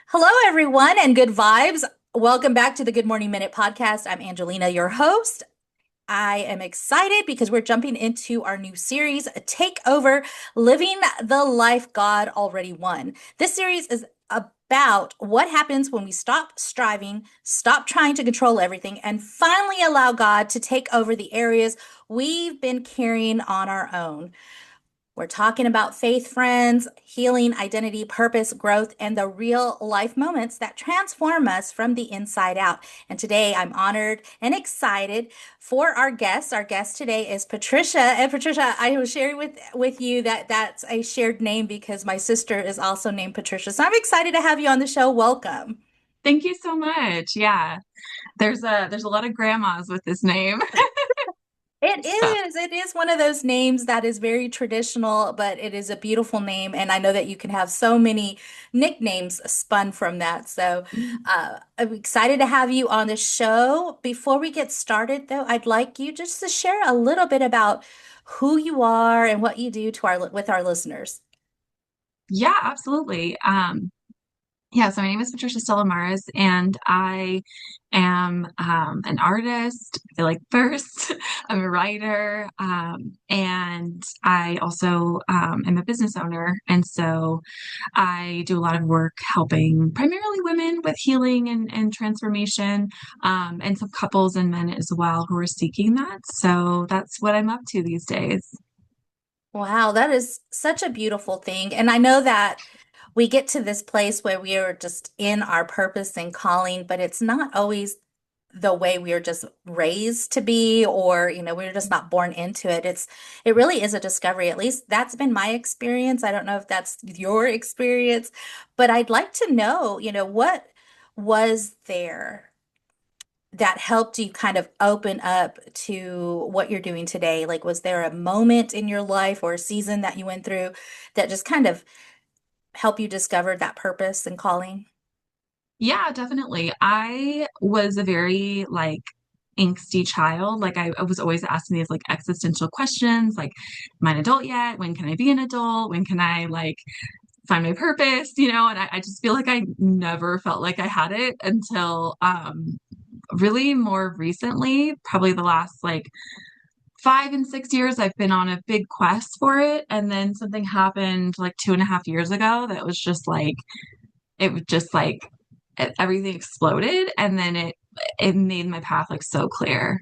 Hello, everyone, and good vibes. Welcome back to the Good Morning Minute podcast. I'm Angelina, your host. I am excited because we're jumping into our new series, Take Over Living the Life God Already Won. This series is about what happens when we stop striving, stop trying to control everything, and finally allow God to take over the areas we've been carrying on our own. We're talking about faith, friends, healing, identity, purpose, growth, and the real life moments that transform us from the inside out. And today I'm honored and excited for our guest. Our guest today is Patricia. And Patricia, I was sharing with you that that's a shared name because my sister is also named Patricia. So I'm excited to have you on the show. Welcome. Thank you so much. Yeah, there's a lot of grandmas with this name. It So, is. It is one of those names that is very traditional, but it is a beautiful name. And I know that you can have so many nicknames spun from that. So I'm excited to have you on the show. Before we get started, though, I'd like you just to share a little bit about who you are and what you do to our with our listeners. yeah, absolutely. Yeah, so my name is Patricia Stellamares, and I am an artist. I feel like first, I'm a writer, and I also am a business owner. And so I do a lot of work helping primarily women with healing and transformation, and some couples and men as well who are seeking that. So that's what I'm up to these days. Wow, that is such a beautiful thing. And I know that we get to this place where we are just in our purpose and calling, but it's not always the way we are just raised to be, or, we're just not born into it. It really is a discovery. At least that's been my experience. I don't know if that's your experience, but I'd like to know, what was there that helped you kind of open up to what you're doing today? Like, was there a moment in your life or a season that you went through that just kind of helped you discover that purpose and calling? Yeah, definitely. I was a very angsty child. I was always asking these like existential questions, like, am I an adult yet? When can I be an adult? When can I find my purpose? And I just feel like I never felt like I had it until really more recently, probably the last 5 and 6 years, I've been on a big quest for it. And then something happened like 2.5 years ago that was just it was just like everything exploded, and then it made my path like so clear.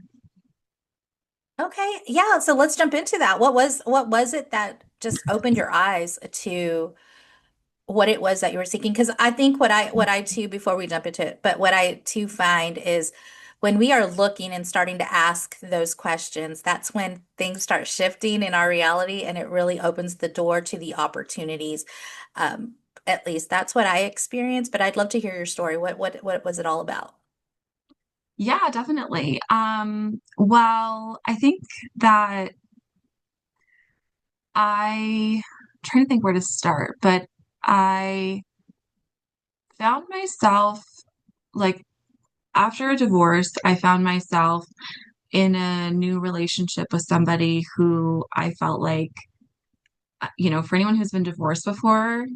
Okay, yeah, so let's jump into that. What was it that just opened your eyes to what it was that you were seeking? Because I think what I too, before we jump into it, but what I too find is when we are looking and starting to ask those questions, that's when things start shifting in our reality, and it really opens the door to the opportunities. Um, at least that's what I experienced, but I'd love to hear your story. What was it all about? Yeah, definitely. Well, I think that I'm trying to think where to start, but I found myself like after a divorce, I found myself in a new relationship with somebody who I felt like, for anyone who's been divorced before,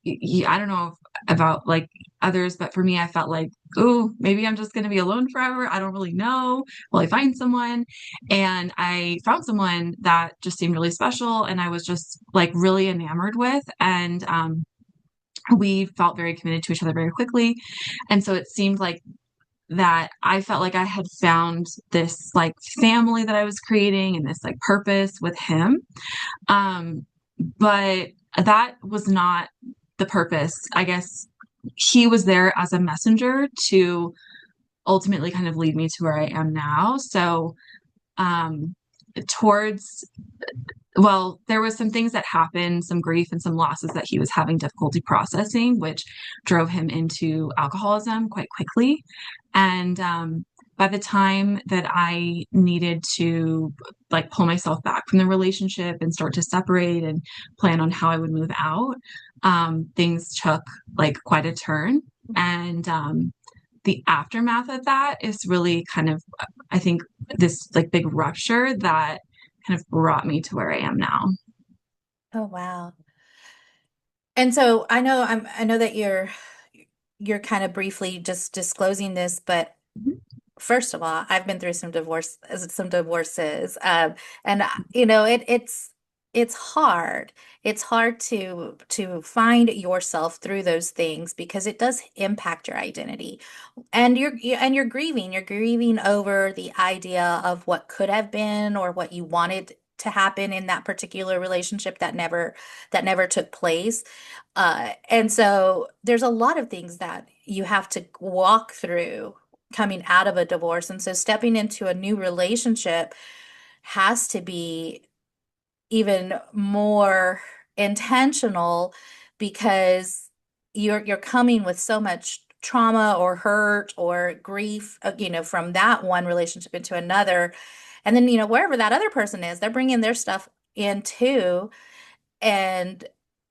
I don't know about others, but for me, I felt like, oh, maybe I'm just going to be alone forever. I don't really know. Will I find someone? And I found someone that just seemed really special, and I was just like really enamored with. And we felt very committed to each other very quickly. And so it seemed like that I felt like I had found this like family that I was creating and this like purpose with him. Um, but that was not the purpose. I guess he was there as a messenger to ultimately kind of lead me to where I am now. So, um, towards, well, there was some things that happened, some grief and some losses that he was having difficulty processing, which drove him into alcoholism quite quickly. And by the time that I needed to like pull myself back from the relationship and start to separate and plan on how I would move out, things took like quite a turn. And the aftermath of that is really kind of, I think, this like big rupture that kind of brought me to where I am now. Oh, wow. And so I know that you're kind of briefly just disclosing this, but Mhm. first of all, I've been through some divorces, and it's hard. It's hard to find yourself through those things because it does impact your identity, and you're grieving. You're grieving over the idea of what could have been or what you wanted to happen in that particular relationship that never took place. And so there's a lot of things that you have to walk through coming out of a divorce. And so stepping into a new relationship has to be even more intentional because you're coming with so much trauma or hurt or grief, from that one relationship into another. And then, wherever that other person is, they're bringing their stuff in too. And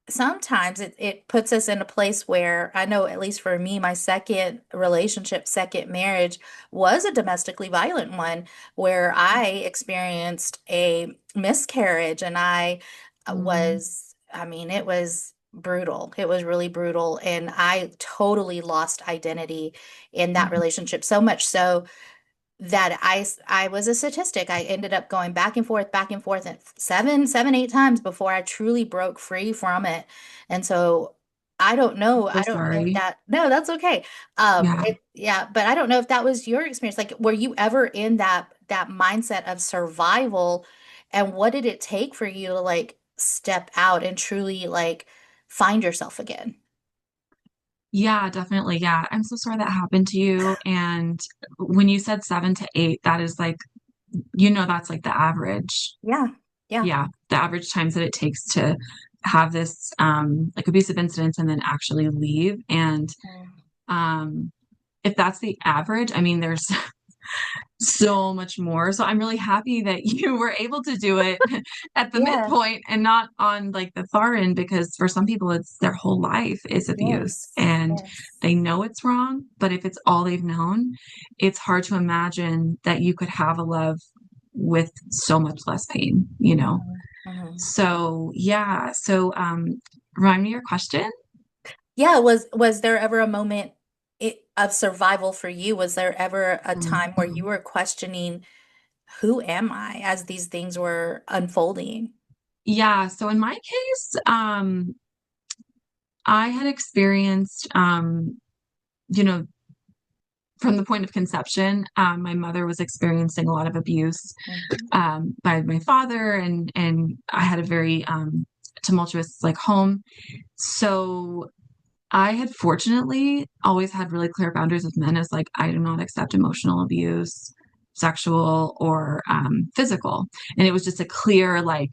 sometimes it puts us in a place where I know, at least for me, my second relationship, second marriage was a domestically violent one where I experienced a miscarriage and Mm, I mean, it was brutal. It was really brutal. And I totally lost identity in that mhm. relationship, so much so that I was a statistic. I ended up going back and forth, and seven, 8 times before I truly broke free from it. And so I don't I'm know. so I don't know if sorry. that, no, that's okay. Yeah. Yeah, but I don't know if that was your experience. Like, were you ever in that mindset of survival? And what did it take for you to like step out and truly like find yourself again? Yeah, definitely. Yeah. I'm so sorry that happened to you. And when you said 7 to 8, that is like, that's like the average. Yeah. Yeah. Yeah. The average times that it takes to have this like abusive incidents and then actually leave. And Mm. um if that's the average, I mean, there's so much more. So I'm really happy that you were able to do it at the Yeah. midpoint and not on like the far end, because for some people, it's their whole life is abuse Yes. and Yes. they know it's wrong. But if it's all they've known, it's hard to imagine that you could have a love with so much less pain, you know? Mhm. Mhm. So, yeah. So, remind me your question. Yeah, was there ever a moment of survival for you? Was there ever a time where you Mhm. were questioning, who am I, as these things were unfolding? Yeah. So in my case, I had experienced, you know, from the point of conception, my mother was experiencing a lot of abuse Mhm. by my father, and I had a very tumultuous like home. So I had fortunately always had really clear boundaries with men as like I do not accept emotional abuse, sexual or physical, and it was just a clear like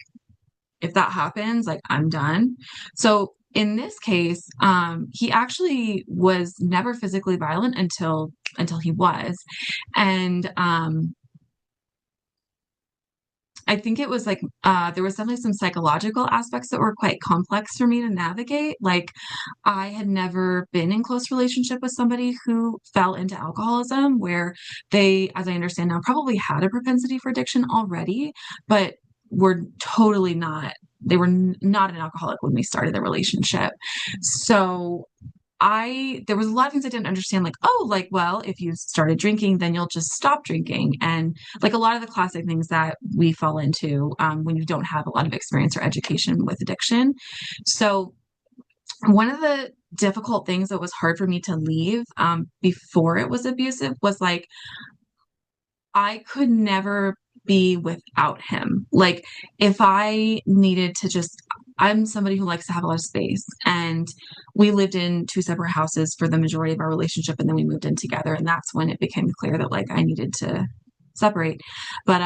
if that happens, like I'm done. So in this case, he actually was never physically violent until he was. And I think it was like there was definitely some psychological aspects that were quite complex for me to navigate. Like I had never been in close relationship with somebody who fell into alcoholism, where they, as I understand now, probably had a propensity for addiction already, but were totally not. They were not an alcoholic when we started the relationship. So there was a lot of things I didn't understand, like, oh, like, well, if you started drinking, then you'll just stop drinking. And like a lot of the classic things that we fall into when you don't have a lot of experience or education with addiction. So one of the difficult things that was hard for me to leave before it was abusive was like, I could never be without him. Like, if I needed to just, I'm somebody who likes to have a lot of space. And we lived in two separate houses for the majority of our relationship. And then we moved in together. And that's when it became clear that like I needed to separate. But,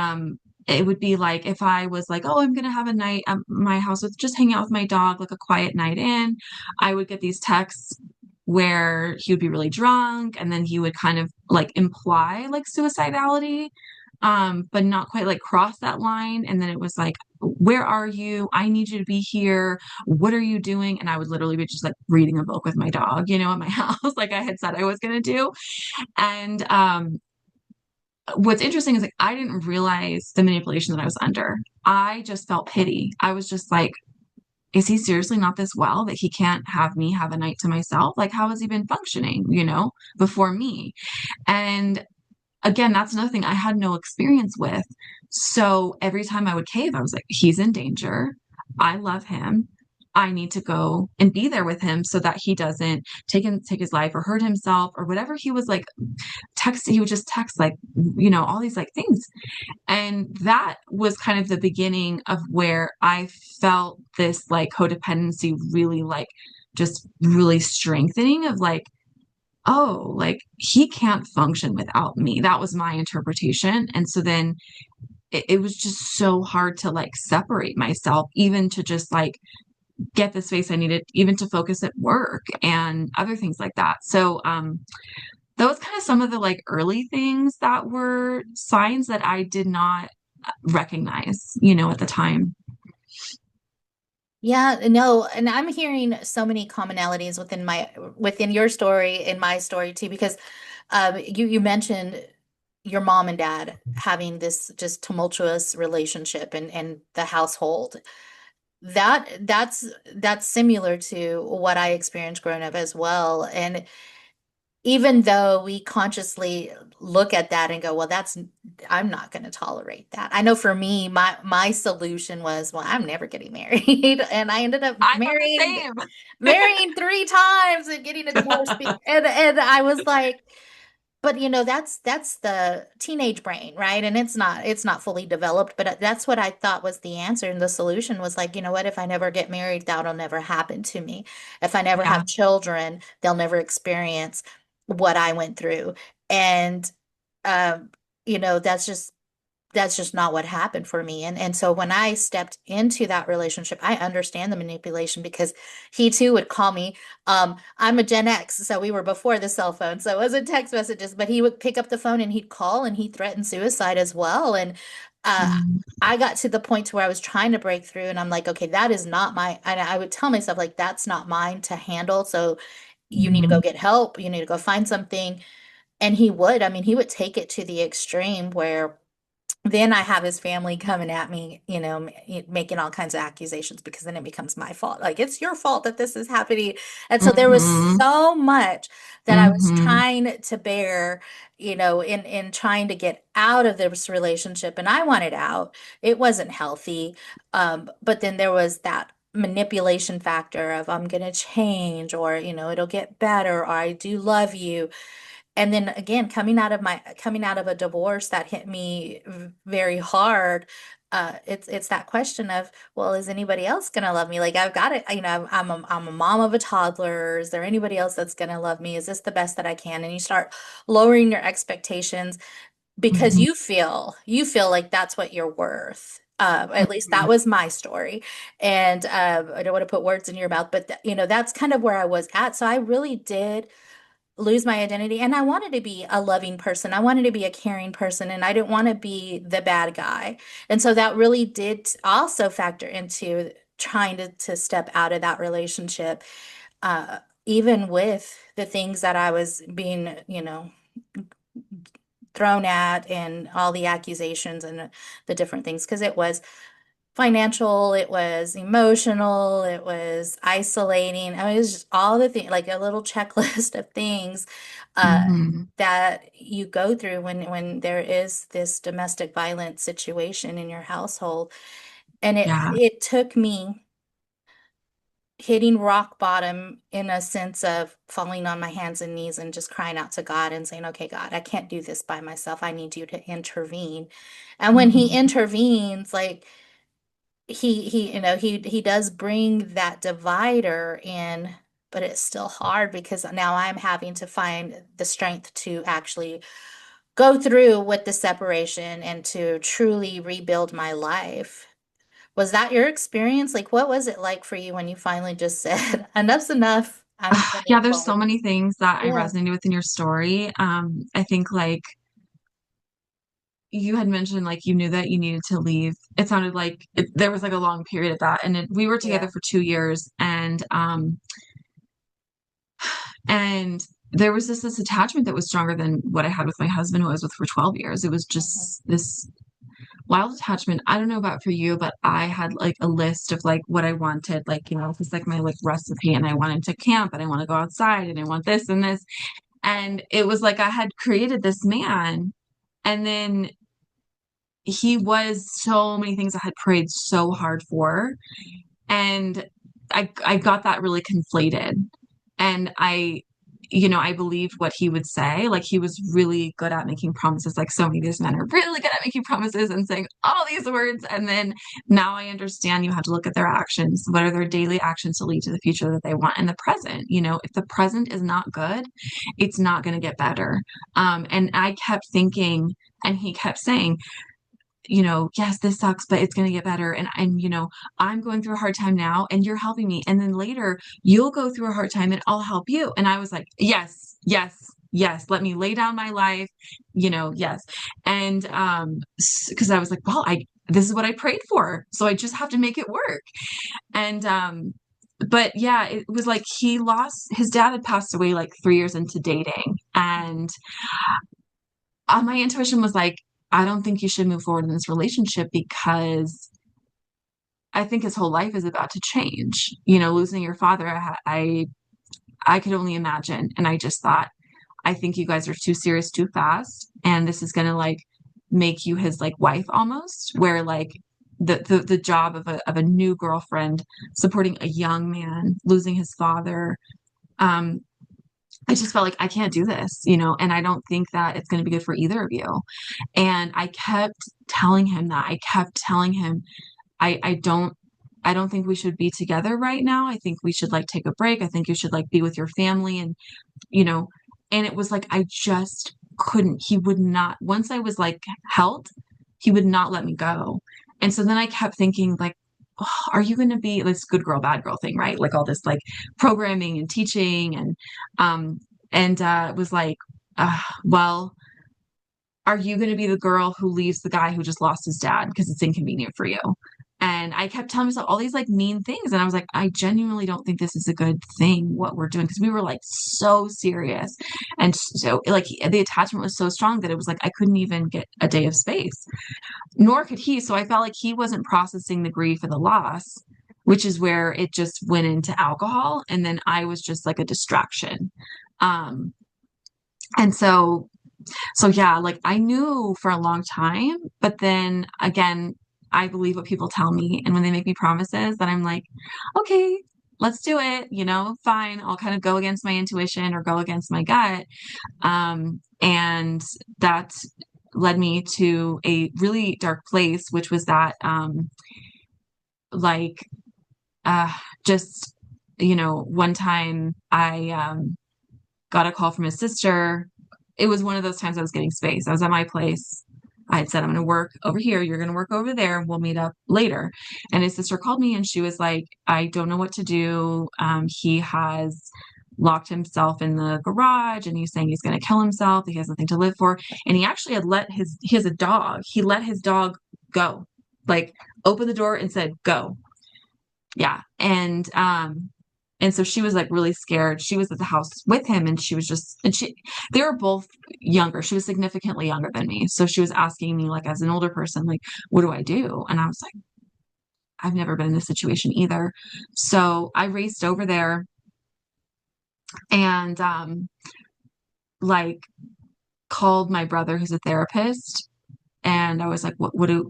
it would be like if I was like, oh, I'm going to have a night at my house with just hang out with my dog, like a quiet night in, I would get these texts where he would be really drunk and then he would kind of like imply like suicidality, but not quite like cross that line. And then it was like, where are you? I need you to be here. What are you doing? And I would literally be just like reading a book with my dog, at my house, like I had said I was going to do. And what's interesting is like I didn't realize the manipulation that I was under. I just felt pity. I was just like, is he seriously not this well that he can't have me have a night to myself? Like, how has he been functioning, before me? And again, that's another thing I had no experience with. So every time I would cave, I was like, he's in danger. I love him. I need to go and be there with him so that he doesn't take his life or hurt himself or whatever. He was like he would just text like, all these like things. And that was kind of the beginning of where I felt this like codependency really like just really strengthening of like, oh, like he can't function without me. That was my interpretation. And so then it was just so hard to like separate myself, even to just like get the space I needed, even to focus at work and other things like that. So, that was kind of some of the like early things that were signs that I did not recognize, at the time. Yeah, no, and I'm hearing so many commonalities within your story and my story too, because you mentioned your mom and dad having this just tumultuous relationship and the household. That's similar to what I experienced growing up as well. And even though we consciously look at that and go, well, I'm not going to tolerate that. I know for me, my solution was, well, I'm never getting married. And I ended up I thought the marrying three times and getting a divorce. And I was like, but that's the teenage brain, right? And it's not fully developed, but that's what I thought was the answer. And the solution was like, you know what, if I never get married, that'll never happen to me. If I never yeah. have children, they'll never experience what I went through. And um, that's just not what happened for me. And so when I stepped into that relationship, I understand the manipulation because he too would call me. I'm a Gen X, so we were before the cell phone, so it wasn't text messages, but he would pick up the phone and he'd call and he threatened suicide as well. And Mm, I got to the point to where I was trying to break through, and I'm like, okay, that is not my. And I would tell myself like, that's not mine to handle. So you need to go mhm, get help. You need to go find something. And he would. I mean, he would take it to the extreme where then I have his family coming at me, making all kinds of accusations because then it becomes my fault. Like, it's your fault that this is happening. And so there was mhm, so much that I was mhm. trying to bear, in trying to get out of this relationship. And I wanted out. It wasn't healthy. But then there was that manipulation factor of I'm going to change or, it'll get better or I do love you. And then again, coming out of a divorce that hit me very hard, it's that question of, well, is anybody else gonna love me? Like I've got it, I'm a mom of a toddler. Is there anybody else that's gonna love me? Is this the best that I can? And you start lowering your expectations because Mhm, you feel like that's what you're worth. At least that mhm. was my story. And I don't want to put words in your mouth, but that's kind of where I was at. So I really did lose my identity. And I wanted to be a loving person. I wanted to be a caring person, and I didn't want to be the bad guy. And so that really did also factor into trying to step out of that relationship, even with the things that I was being, thrown at and all the accusations and the different things, because it was financial, it was emotional, it was isolating. I mean, it was just all the things, like a little checklist of things uh, Mhm. that you go through when there is this domestic violence situation in your household. And it Yeah. it took me hitting rock bottom in a sense of falling on my hands and knees and just crying out to God and saying, okay, God, I can't do this by myself. I need you to intervene. And when he Mhm. intervenes, like he does bring that divider in, but it's still hard because now I'm having to find the strength to actually go through with the separation and to truly rebuild my life. Was that your experience? Like, what was it like for you when you finally just said, enough's enough, I'm gonna Yeah, move there's so forward? many things that I Yeah. resonated with in your story. I think like you had mentioned like you knew that you needed to leave. It sounded like there was like a long period of that, and we were together Yeah. for 2 years, and there was this attachment that was stronger than what I had with my husband, who I was with for 12 years. It was Mhm. just this wild attachment, I don't know about for you, but I had like a list of like what I wanted, like, it's like my like recipe, and I wanted to camp, and I want to go outside, and I want this and this. And it was like I had created this man, and then he was so many things I had prayed so hard for. And I got that really conflated. And I believed what he would say. Like he was really good at making promises. Like so many of these men are really good at making promises and saying all these words. And then now I understand you have to look at their actions. What are their daily actions to lead to the future that they want in the present? If the present is not good, it's not going to get better. And I kept thinking, and he kept saying, yes, this sucks, but it's going to get better. And I'm going through a hard time now and you're helping me. And then later you'll go through a hard time and I'll help you. And I was like, yes, yes, yes, let me lay down my life, yes. And, cause I was like, well, this is what I prayed for. So I just have to make it work. And, but yeah, it was like his dad had passed away like 3 years into dating. And my intuition was like, I don't think you should move forward in this relationship because I think his whole life is about to change. Losing your father, I could only imagine. And I just thought, I think you guys are too serious too fast. And this is gonna like make you his like wife almost, where like the job of a new girlfriend supporting a young man, losing his father. Um, I just felt like I can't do this, and I don't think that it's going to be good for either of you. And I kept telling him that. I kept telling him, I don't think we should be together right now. I think we should like take a break. I think you should like be with your family and, you know, and it was like I just couldn't. He would not, once I was like held, he would not let me go. And so then I kept thinking like, "Oh, are you going to be this good girl, bad girl thing, right? Like all this like programming and teaching um it was like, well, are you going to be the girl who leaves the guy who just lost his dad because it's inconvenient for you? And I kept telling myself all these like mean things. And I was like, I genuinely don't think this is a good thing, what we're doing. Cause we were like so serious. And so like the attachment was so strong that it was like, I couldn't even get a day of space, nor could he. So I felt like he wasn't processing the grief of the loss, which is where it just went into alcohol. And then I was just like a distraction. Um, and so yeah, like I knew for a long time, but then again, I believe what people tell me. And when they make me promises, that I'm like, okay, let's do it, fine. I'll kind of go against my intuition or go against my gut. And that led me to a really dark place, which was that like uh just one time I got a call from his sister. It was one of those times I was getting space. I was at my place. I had said, I'm going to work over here. You're going to work over there. We'll meet up later. And his sister called me and she was like, I don't know what to do. He has locked himself in the garage and he's saying he's going to kill himself. He has nothing to live for. And he actually he has a dog. He let his dog go, like opened the door and said, go. Yeah. And so she was like really scared. She was at the house with him and they were both younger. She was significantly younger than me. So she was asking me like as an older person, like, what do I do? And I was like, I've never been in this situation either. So I raced over there and like called my brother who's a therapist. And I was like, what are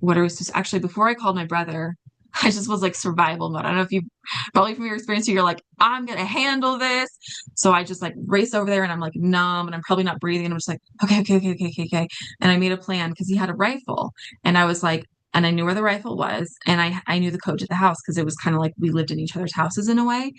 we supposed to, actually before I called my brother, I just was like survival mode. I don't know if you probably from your experience, you're like, I'm gonna handle this. So I just like race over there and I'm like numb and I'm probably not breathing. And I'm just like, okay, okay, okay, okay, okay, okay. And I made a plan because he had a rifle. And I was like, and I knew where the rifle was. And I knew the code to the house because it was kind of like we lived in each other's houses in a way.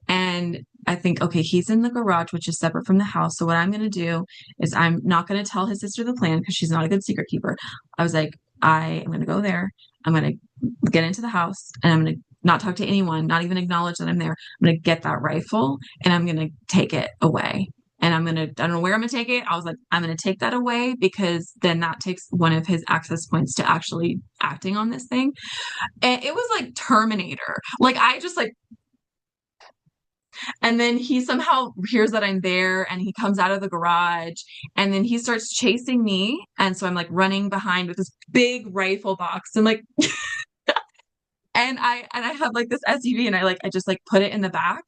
And I think, okay, he's in the garage, which is separate from the house. So what I'm going to do is I'm not going to tell his sister the plan because she's not a good secret keeper. I was like, I am going to go there. I'm going to get into the house and I'm going to not talk to anyone, not even acknowledge that I'm there. I'm going to get that rifle and I'm going to take it away. And I don't know where I'm going to take it. I was like, I'm going to take that away because then that takes one of his access points to actually acting on this thing. And it was like Terminator. Like I just like And then he somehow hears that I'm there and he comes out of the garage and then he starts chasing me. And so I'm like running behind with this big rifle box and like, and I have like this SUV and I just like put it in the back.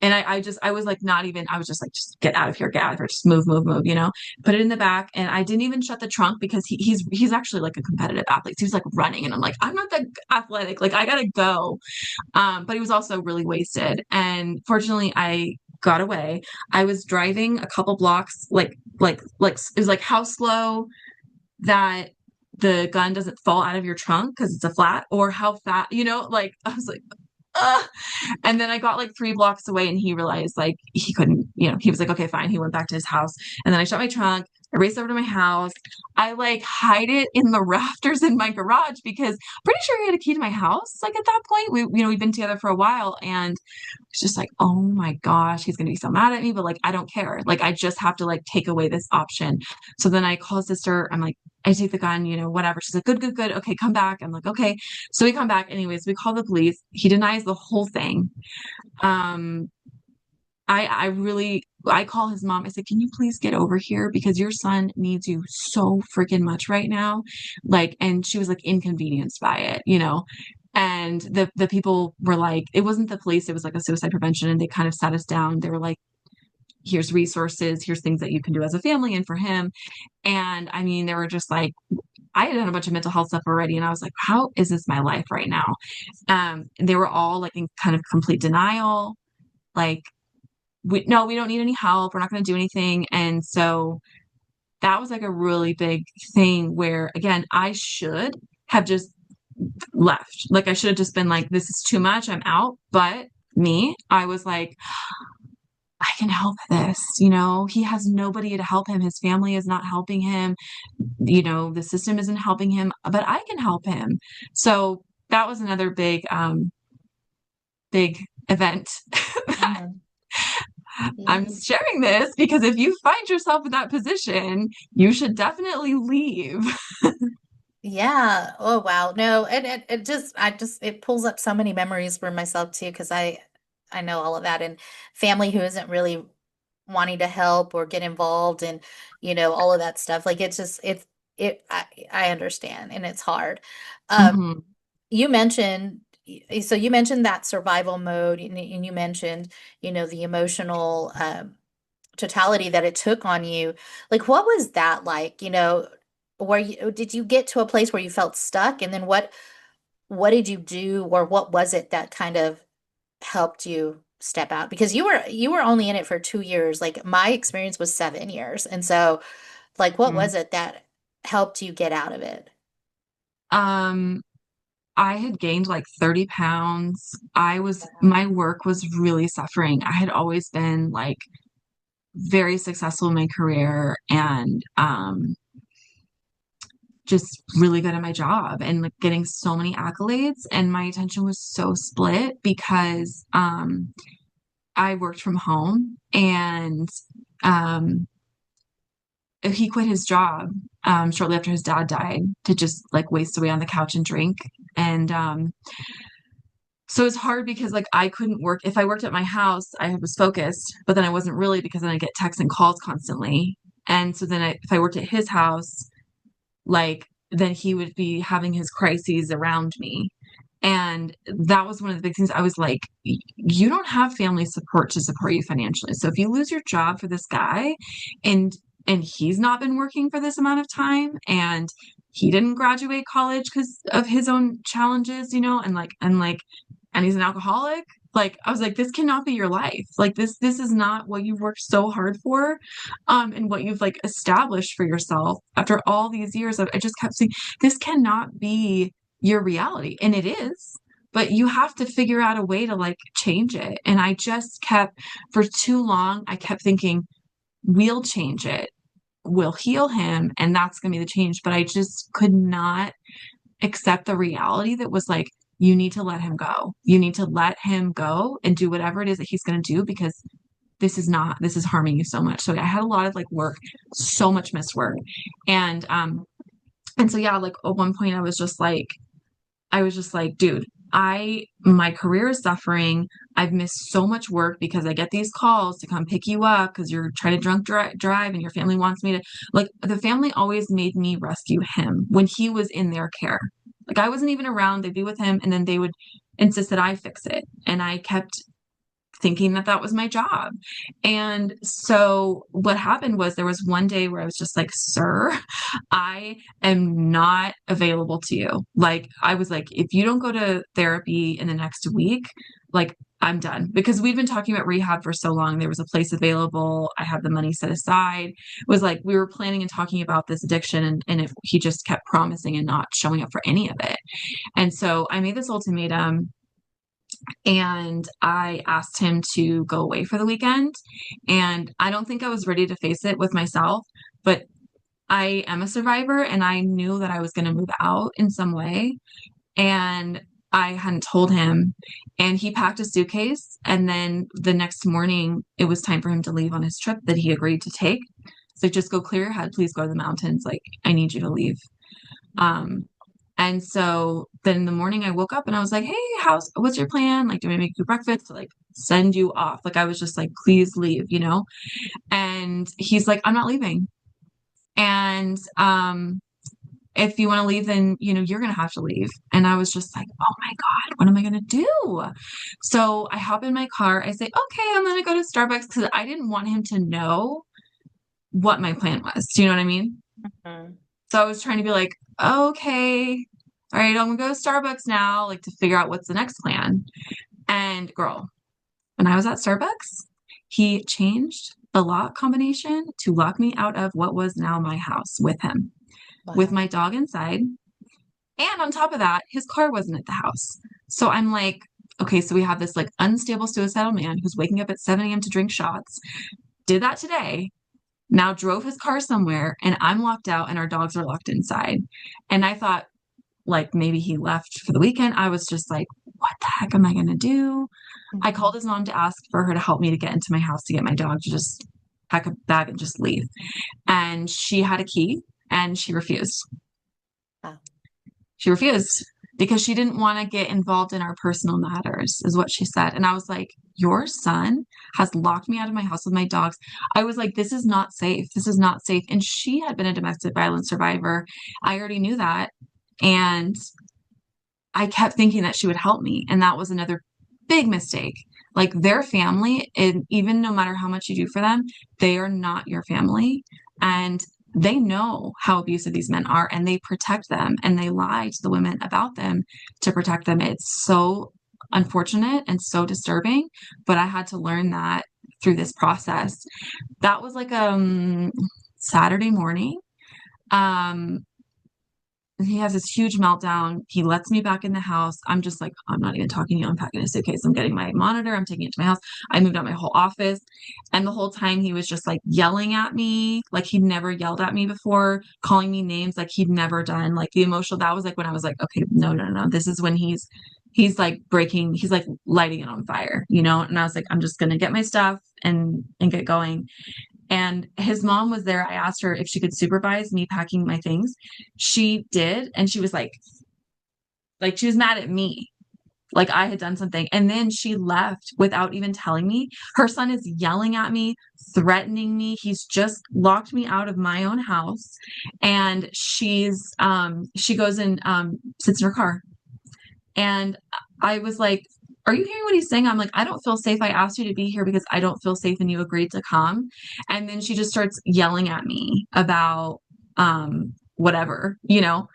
And I was like, not even, I was just like, just get out of here, get out of here, just move, move, move, put it in the back. And I didn't even shut the trunk because he's actually like a competitive athlete. So he was like running and I'm like, I'm not that athletic. Like I gotta go. But he was also really wasted. And fortunately, I got away. I was driving a couple blocks, like it was like how slow that the gun doesn't fall out of your trunk because it's a flat, or how fat, like I was like, ugh. And then I got like 3 blocks away and he realized like he couldn't, he was like, okay, fine. He went back to his house. And then I shut my trunk. I raced over to my house. I like hide it in the rafters in my garage because I'm pretty sure he had a key to my house. Like at that point, we've been together for a while and it's just like, oh my gosh, he's gonna be so mad at me, but like I don't care. Like I just have to like take away this option. So then I call his sister. I'm like, I take the gun, whatever. She's like, good, good, good. Okay, come back. I'm like, okay. So we come back. Anyways, we call the police. He denies the whole thing. Um, I call his mom. I said, can you please get over here because your son needs you so freaking much right now. Like, and she was like inconvenienced by it. And the people were like, it wasn't the police, it was like a suicide prevention. And they kind of sat us down. They were like, here's resources, here's things that you can do as a family and for him. And I mean, they were just like, I had done a bunch of mental health stuff already. And I was like, how is this my life right now? They were all like in kind of complete denial. Like, no, we don't need any help. We're not going to do anything. And so that was like a really big thing where, again, I should have just left. Like, I should have just been like, this is too much. I'm out. But I was like, I can help this. He has nobody to help him. His family is not helping him. The system isn't helping him, but I can help him. So that was another big event. Mhm. I'm Yeah. sharing this because if you find yourself in that position, you should definitely leave. Yeah. Oh wow. No, it just it pulls up so many memories for myself too, because I know all of that and family who isn't really wanting to help or get involved and all of that stuff. Like it's just I understand and it's hard. Um Hmm. you mentioned so you mentioned that survival mode and you mentioned, the emotional totality that it took on you. Like what was that like? Where did you get to a place where you felt stuck and then what did you do or what was it that kind of helped you step out? Because you were only in it for 2 years. Like my experience was 7 years. And so like what was it that helped you get out of it? Um, I had gained like 30 pounds. My work was really suffering. I had always been like very successful in my career and just really good at my job and like getting so many accolades. And my attention was so split because I worked from home and um, he quit his job shortly after his dad died to just like waste away on the couch and drink. And so it's hard because like I couldn't work. If I worked at my house, I was focused, but then I wasn't really because then I get texts and calls constantly. And so then if I worked at his house, like then he would be having his crises around me. And that was one of the big things. I was like, you don't have family support to support you financially. So if you lose your job for this guy and he's not been working for this amount of time and he didn't graduate college because of his own challenges, and he's an alcoholic. Like I was like, this cannot be your life. Like this is not what you've worked so hard for, and what you've like established for yourself after all these years. I just kept saying, this cannot be your reality. And it is, but you have to figure out a way to like change it. And I just kept, for too long, I kept thinking, we'll change it. We'll heal him. And that's going to be the change. But I just could not accept the reality that was like, you need to let him go. You need to let him go and do whatever it is that he's going to do because this is harming you so much. So I had a lot of like work, so much missed work. And, and so, yeah, like at one point I was just like, dude, my career is suffering. I've missed so much work because I get these calls to come pick you up because you're trying to drive and your family wants me to, like, the family always made me rescue him when he was in their care. Like, I wasn't even around. They'd be with him and then they would insist that I fix it. And I kept thinking that that was my job. And so what happened was there was one day where I was just like, sir, I am not available to you. Like, I was like, if you don't go to therapy in the next week, like, I'm done, because we've been talking about rehab for so long. There was a place available. I had the money set aside. It was like we were planning and talking about this addiction, and if he just kept promising and not showing up for any of it. And so I made this ultimatum and I asked him to go away for the weekend. And I don't think I was ready to face it with myself, but I am a survivor and I knew that I was going to move out in some way. And I hadn't told him. And he packed a suitcase. And then the next morning, it was time for him to leave on his trip that he agreed to take. So just go clear your head. Please go to the mountains. Like, I need you to leave. Um, and so then in the morning I woke up and I was like, hey, what's your plan? Like, do I make you breakfast to like send you off? Like, I was just like, please leave, you know? And he's like, I'm not leaving. And if you want to leave, then you're gonna have to leave. And I was just like, oh my God, what am I gonna do? So I hop in my car, I say, okay, I'm gonna go to Starbucks because I didn't want him to know what my plan was. Do you know what I mean? Mhm. So I was trying to be like, okay, all right, I'm gonna go to Starbucks now, like to figure out what's the next plan. And girl, when I was at Starbucks, he changed the lock combination to lock me out of what was now my house with him, with Wow. my dog inside. And on top of that, his car wasn't at the house. So I'm like, okay, so we have this like unstable suicidal man who's waking up at 7 a.m. to drink shots, did that today, now drove his car somewhere, and I'm locked out and our dogs are locked inside. And I thought, like, maybe he left for the weekend. I was just like, what the heck am I going to do? I called Mhm. his mom to ask for her to help me to get into my house to get my dog to just pack a bag and just leave. And she had a key and she refused. Wow. She refused because she didn't want to get involved in our personal matters, is what she said. And I was like, your son has locked me out of my house with my dogs. I was like, this is not safe. This is not safe. And she had been a domestic violence survivor. I already knew that. And I kept thinking that she would help me. And that was another big mistake. Like, their family, and even no matter how much you do for them, they are not your family. And they know how abusive these men are and they protect them and they lie to the women about them to protect them. It's so unfortunate and so disturbing, but I had to learn that through this process. That was like Saturday morning. Um he has this huge meltdown. He lets me back in the house. I'm just like, I'm not even talking to you. I'm packing a suitcase. I'm getting my monitor. I'm taking it to my house. I moved out my whole office. And the whole time he was just like yelling at me, like he'd never yelled at me before, calling me names like he'd never done. Like, the emotional, that was like when I was like, okay, no, no, no. This is when he's like breaking, he's like lighting it on fire, you know? And I was like, I'm just gonna get my stuff and get going. And his mom was there. I asked her if she could supervise me packing my things. She did. And she was like she was mad at me. Like I had done something. And then she left without even telling me. Her son is yelling at me, threatening me. He's just locked me out of my own house. And she goes and sits in her car. And I was like, are you hearing what he's saying? I'm like, I don't feel safe. I asked you to be here because I don't feel safe and you agreed to come. And then she just starts yelling at me about whatever, you know.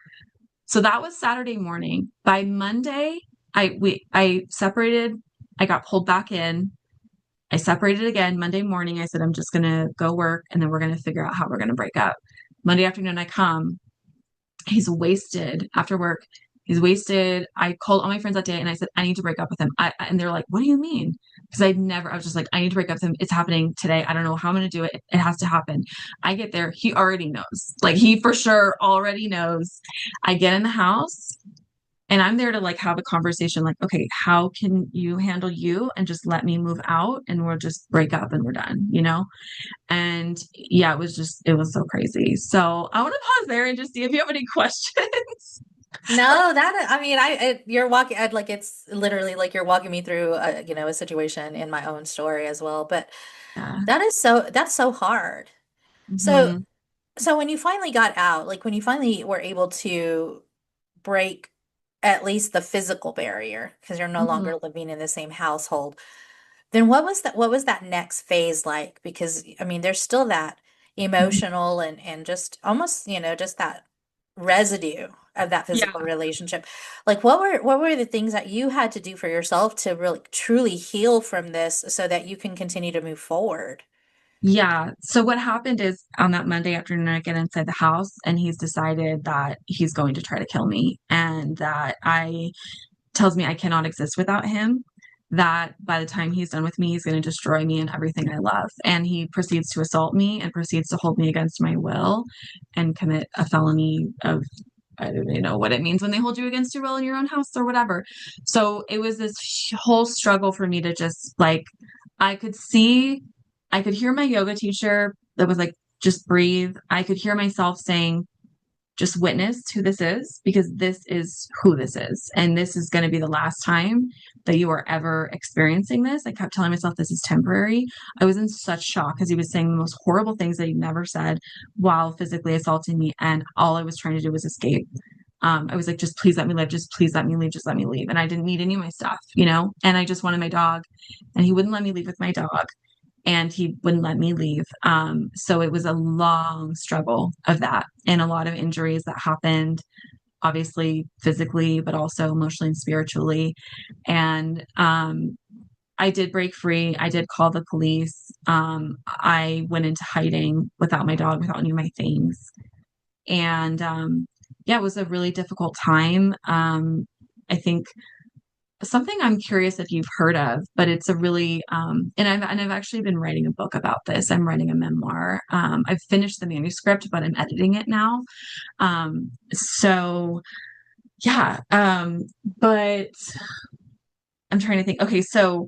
So that was Saturday morning. By Monday, I separated, I got pulled back in. I separated again Monday morning. I said, I'm just gonna go work and then we're gonna figure out how we're gonna break up. Monday afternoon I come, he's wasted after work. He's wasted. I called all my friends that day and I said, I need to break up with him. And they're like, what do you mean? Because I was just like, I need to break up with him. It's happening today. I don't know how I'm going to do it. It has to happen. I get there. He already knows. Like, he for sure already knows. I get in the house and I'm there to like have a conversation like, okay, how can you handle you and just let me move out and we'll just break up and we're done, you know? And yeah, it was so crazy. So I want to pause there and just see if you have any questions. No, I mean, you're walking, like, it's literally like you're walking me through a situation in my own story as well. But Yeah. that's so hard. So, Hmm. so when you finally got out, like when you finally were able to break at least the physical barrier, because you're no Hmm. longer living in the same household, then what was that next phase like? Because I mean, there's still that Hmm. emotional and just almost, just that residue of that Yeah. physical relationship. Like what were the things that you had to do for yourself to really truly heal from this so that you can continue to move forward? Yeah. So what happened is on that Monday afternoon, I get inside the house and he's decided that he's going to try to kill me and that I tells me I cannot exist without him. That by the time he's done with me, he's going to destroy me and everything I love. And he proceeds to assault me and proceeds to hold me against my will and commit a felony of I don't even know what it means when they hold you against your will in your own house or whatever. So it was this whole struggle for me to just like, I could see, I could hear my yoga teacher that was like, just breathe. I could hear myself saying, just witness who this is because this is who this is. And this is going to be the last time that you are ever experiencing this. I kept telling myself this is temporary. I was in such shock because he was saying the most horrible things that he never said while physically assaulting me. And all I was trying to do was escape. I was like, just please let me live. Just please let me leave. Just let me leave. And I didn't need any of my stuff, and I just wanted my dog. And he wouldn't let me leave with my dog and he wouldn't let me leave. So it was a long struggle of that and a lot of injuries that happened, obviously physically, but also emotionally and spiritually. And I did break free. I did call the police. I went into hiding without my dog, without any of my things. And yeah, it was a really difficult time. I think something I'm curious if you've heard of, but it's a really and I've actually been writing a book about this. I'm writing a memoir. I've finished the manuscript, but I'm editing it now. So yeah, but I'm trying to think. Okay, so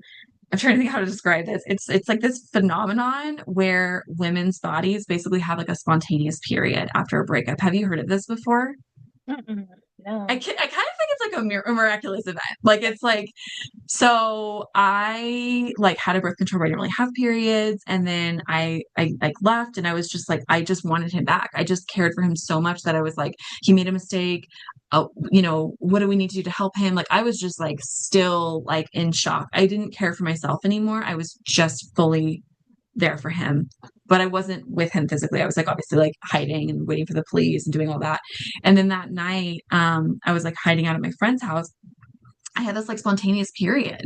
I'm trying to think how to describe this. It's like this phenomenon where women's bodies basically have like a spontaneous period after a breakup. Have you heard of this before? Mm-mm, no. I kind of think it's like a miraculous event. Like it's like so I like had a birth control where I didn't really have periods, and then I like left, and I was just like I just wanted him back. I just cared for him so much that I was like he made a mistake. Oh, what do we need to do to help him? Like I was just like still like in shock. I didn't care for myself anymore. I was just fully there for him. But I wasn't with him physically. I was like obviously like hiding and waiting for the police and doing all that. And then that night, I was like hiding out at my friend's house. I had this like spontaneous period.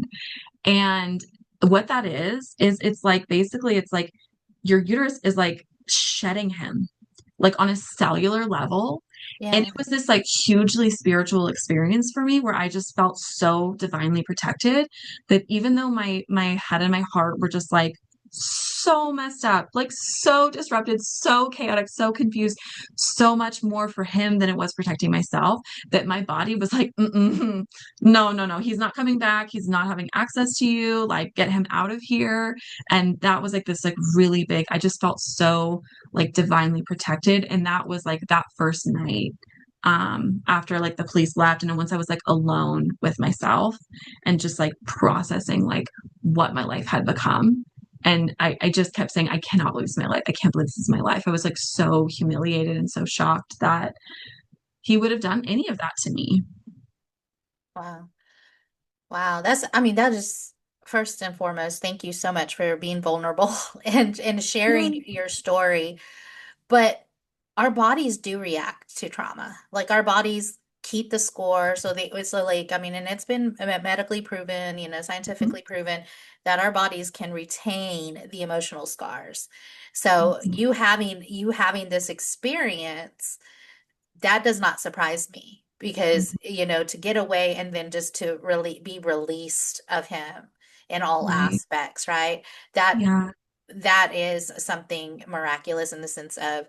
And what that is it's like basically it's like your uterus is like shedding him, like on a cellular level. And Yeah. it was this like hugely spiritual experience for me where I just felt so divinely protected that even though my head and my heart were just like so messed up, like so disrupted, so chaotic, so confused, so much more for him than it was protecting myself, that my body was like, mm-mm, no, no, no, he's not coming back. He's not having access to you. Like, get him out of here. And that was like this, like, really big, I just felt so like divinely protected. And that was like that first night after like the police left. And then once I was like alone with myself and just like processing like what my life had become. And I just kept saying, I cannot believe this is my life. I can't believe this is my life. I was like so humiliated and so shocked that he would have done any of that to me. Wow. Wow. I mean, that is first and foremost, thank you so much for being vulnerable and sharing your story. But our bodies do react to trauma. Like our bodies keep the score. So like, I mean, and it's been medically proven, scientifically proven that our bodies can retain the emotional scars. So you having this experience, that does not surprise me because, to get away and then just to really be released of him in all Right. aspects, right? That Yeah. that is something miraculous in the sense of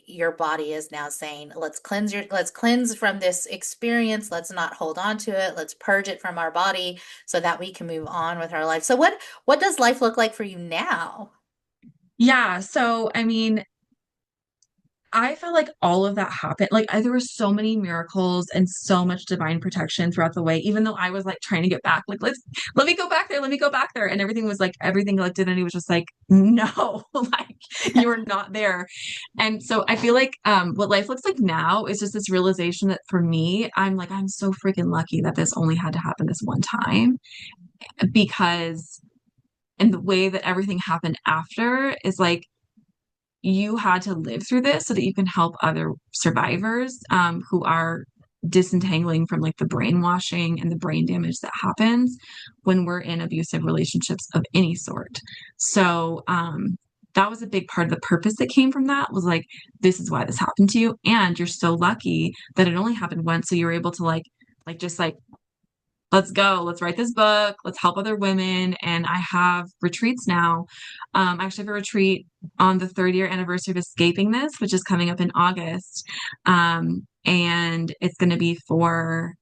your body is now saying, let's cleanse from this experience. Let's not hold on to it. Let's purge it from our body so that we can move on with our life. So what does life look like for you now? Yeah. So, I mean, I felt like all of that happened. Like there were so many miracles and so much divine protection throughout the way, even though I was like trying to get back, like, let me go back there, let me go back there. And everything was like everything looked at and he was just like, no, like you are not there. And so I feel like what life looks like now is just this realization that for me, I'm like, I'm so freaking lucky that this only had to happen this one time because and the way that everything happened after is like you had to live through this so that you can help other survivors who are disentangling from like the brainwashing and the brain damage that happens when we're in abusive relationships of any sort. So that was a big part of the purpose that came from that was like, this is why this happened to you. And you're so lucky that it only happened once. So you're able to just like let's go, let's write this book, let's help other women. And I have retreats now. I actually have a retreat on the 3rd year anniversary of escaping this, which is coming up in August. And it's going to be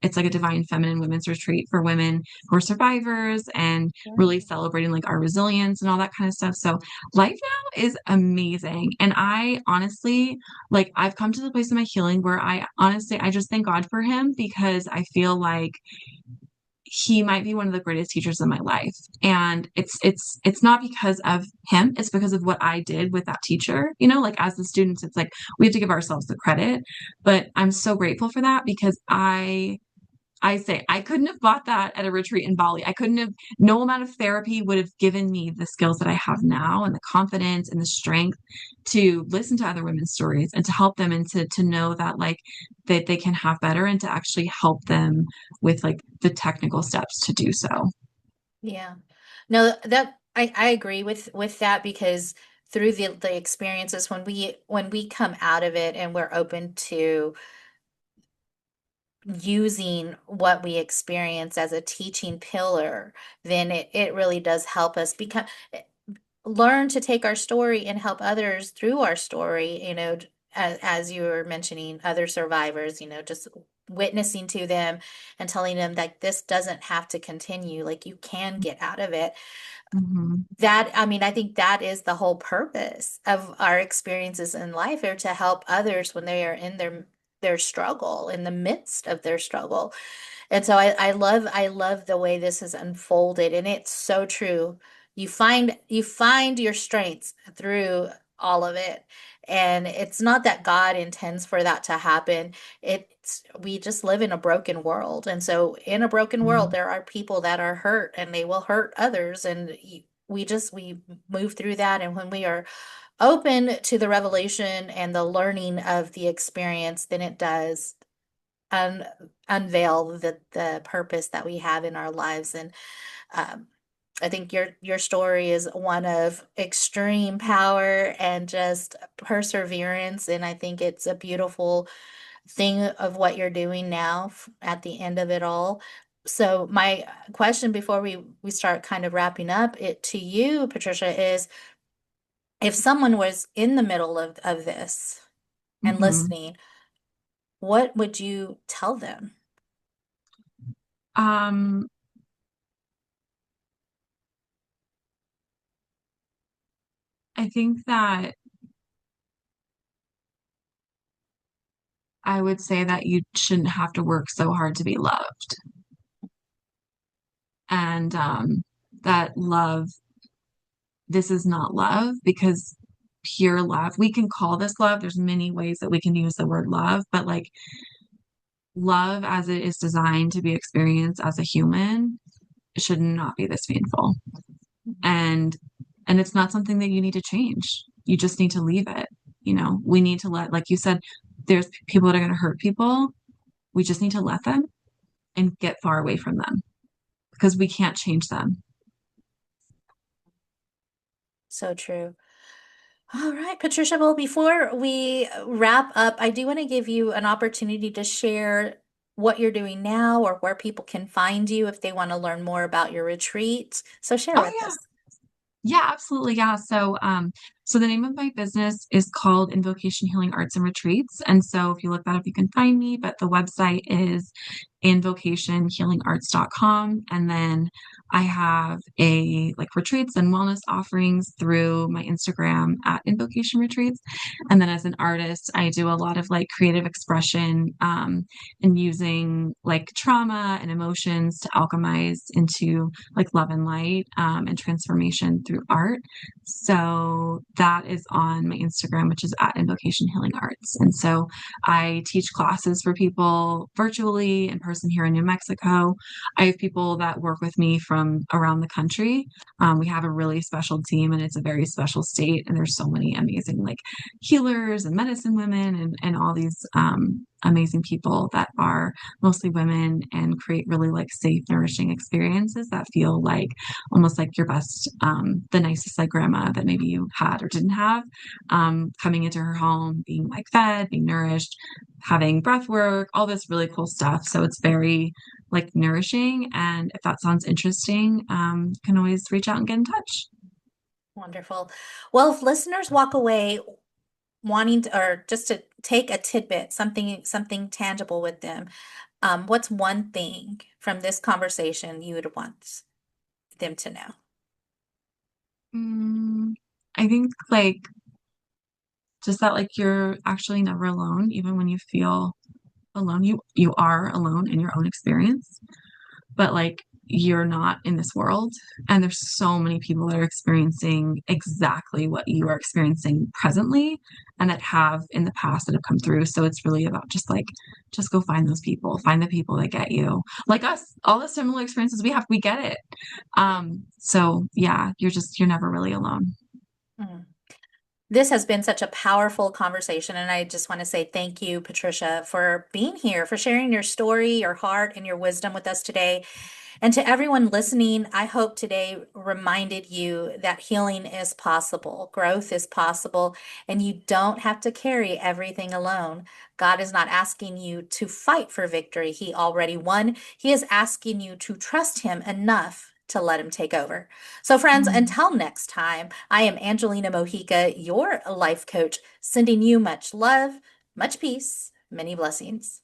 it's like a divine feminine women's retreat for women who are survivors and really celebrating like our resilience and all that kind of stuff. So life now is amazing. And I honestly, like, I've come to the place in my healing where I just thank God for him because I feel like he might be one of the greatest teachers in my life. And it's not because of him, it's because of what I did with that teacher. Like as the students, it's like we have to give ourselves the credit. But I'm so grateful for that because I say I couldn't have bought that at a retreat in Bali. I couldn't have, no amount of therapy would have given me the skills that I have now and the confidence and the strength to listen to other women's stories and to help them and to know that like that they can have better and to actually help them with like the technical steps to do so. Yeah. No, that I agree with that because through the experiences when we come out of it and we're open to using what we experience as a teaching pillar, then it really does help us become learn to take our story and help others through our story, as you were mentioning, other survivors, just witnessing to them and telling them that this doesn't have to continue, like you can get out of it. Mhm. I mean, I think that is the whole purpose of our experiences in life are to help others when they are in their struggle, in the midst of their struggle. And so I love the way this has unfolded, and it's so true. You find your strengths through all of it. And it's not that God intends for that to happen. It's we just live in a broken world. And so in a broken world, Mhm. there are people that are hurt and they will hurt others. And we move through that. And when we are open to the revelation and the learning of the experience, then it does un unveil the purpose that we have in our lives. And um, I think your story is one of extreme power and just perseverance. And I think it's a beautiful thing of what you're doing now at the end of it all. So my question before we start kind of wrapping up it to you, Patricia, is if someone was in the middle of this and Mhm. listening, what would you tell them? Um, I think that I would say that you shouldn't have to work so hard to be loved. And that love, this is not love because pure love, we can call this love. There's many ways that we can use the word love, but like love as it is designed to be experienced as a human should not be this painful. And and it's not something that you need to change. You just need to leave it. We need to let, like you said, there's people that are going to hurt people. We just need to let them and get far away from them because we can't change them. So true. All right, Patricia. Well, before we wrap up, I do want to give you an opportunity to share what you're doing now or where people can find you if they want to learn more about your retreat. So share Oh with yeah. us. Yeah, absolutely. Yeah. So So the name of my business is called Invocation Healing Arts and Retreats. And so if you look that up, you can find me, but the website is invocationhealingarts.com. And then I have a like retreats and wellness offerings through my Instagram at Invocation Retreats. And then as an artist, I do a lot of like creative expression and using like trauma and emotions to alchemize into like love and light and transformation through art. So that is on my Instagram, which is at Invocation Healing Arts. And so I teach classes for people virtually in person here in New Mexico. I have people that work with me from around the country. We have a really special team and it's a very special state. And there's so many amazing like healers and medicine women and all these amazing people that are mostly women and create really like safe, nourishing experiences that feel like almost like your best, the nicest like grandma that maybe you had or didn't have, coming into her home, being like fed, being nourished, having breath work, all this really cool stuff. So it's very like nourishing. And if that sounds interesting, you can always reach out and get in touch. Wonderful. Well, if listeners walk away wanting to, or just to take a tidbit, something tangible with them, what's one thing from this conversation you would want them to know? Mm, I think like just that like you're actually never alone, even when you feel alone. You are alone in your own experience, but like you're not in this world. And there's so many people that are experiencing exactly what you are experiencing presently and that have in the past that have come through. So it's really about just like just go find those people, find the people that get you. Like us, all the similar experiences we have, we get it. So yeah, you're never really alone. Mm. This has been such a powerful conversation, and I just want to say thank you, Patricia, for being here, for sharing your story, your heart, and your wisdom with us today. And to everyone listening, I hope today reminded you that healing is possible, growth is possible, and you don't have to carry everything alone. God is not asking you to fight for victory. He already won. He is asking you to trust Him enough to let Him take over. So, friends, Mm. until next time, I am Angelina Mojica, your life coach, sending you much love, much peace, many blessings.